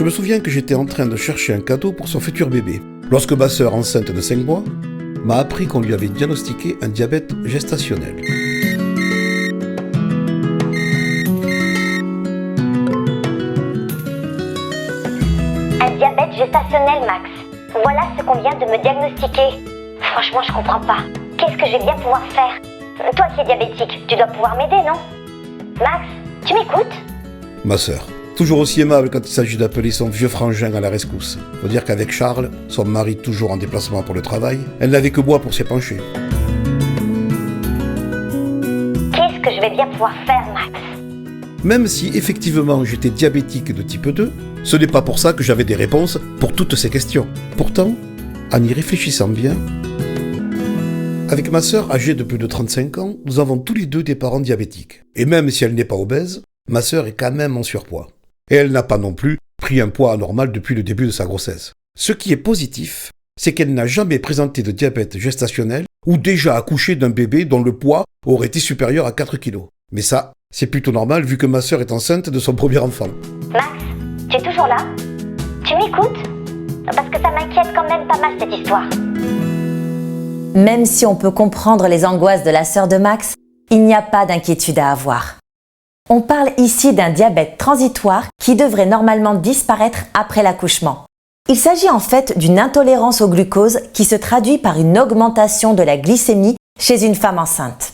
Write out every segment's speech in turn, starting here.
Je me souviens que j'étais en train de chercher un cadeau pour son futur bébé, lorsque ma sœur, enceinte de 5 mois, m'a appris qu'on lui avait diagnostiqué un diabète gestationnel. Un diabète gestationnel, Max. Voilà ce qu'on vient de me diagnostiquer. Franchement, je comprends pas. Qu'est-ce que je vais bien pouvoir faire? Toi qui es diabétique, tu dois pouvoir m'aider, non? Max, tu m'écoutes? Ma sœur, toujours aussi aimable quand il s'agit d'appeler son vieux frangin à la rescousse. Faut dire qu'avec Charles, son mari toujours en déplacement pour le travail, elle n'avait que moi pour s'y pencher. Qu'est-ce que je vais bien pouvoir faire, Max? Même si effectivement j'étais diabétique de type 2, ce n'est pas pour ça que j'avais des réponses pour toutes ces questions. Pourtant, en y réfléchissant bien, avec ma sœur âgée de plus de 35 ans, nous avons tous les deux des parents diabétiques. Et même si elle n'est pas obèse, ma sœur est quand même en surpoids. Et elle n'a pas non plus pris un poids anormal depuis le début de sa grossesse. Ce qui est positif, c'est qu'elle n'a jamais présenté de diabète gestationnel ou déjà accouché d'un bébé dont le poids aurait été supérieur à 4 kg. Mais ça, c'est plutôt normal vu que ma sœur est enceinte de son premier enfant. Max, tu es toujours là? Tu m'écoutes? Parce que ça m'inquiète quand même pas mal cette histoire. Même si on peut comprendre les angoisses de la sœur de Max, il n'y a pas d'inquiétude à avoir. On parle ici d'un diabète transitoire qui devrait normalement disparaître après l'accouchement. Il s'agit en fait d'une intolérance au glucose qui se traduit par une augmentation de la glycémie chez une femme enceinte.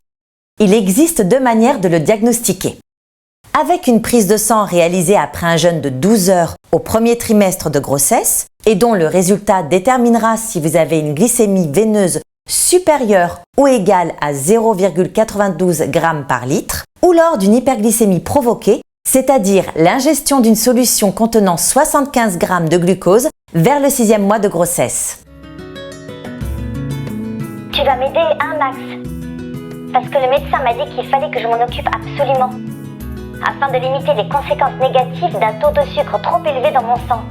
Il existe 2 manières de le diagnostiquer. Avec une prise de sang réalisée après un jeûne de 12 heures au premier trimestre de grossesse et dont le résultat déterminera si vous avez une glycémie veineuse supérieure ou égale à 0,92 g par litre, ou lors d'une hyperglycémie provoquée, c'est-à-dire l'ingestion d'une solution contenant 75 g de glucose vers le 6e mois de grossesse. Tu vas m'aider, hein, Max? Parce que le médecin m'a dit qu'il fallait que je m'en occupe absolument, afin de limiter les conséquences négatives d'un taux de sucre trop élevé dans mon sang,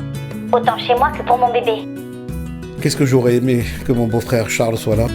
autant chez moi que pour mon bébé. Qu'est-ce que j'aurais aimé que mon beau-frère Charles soit là.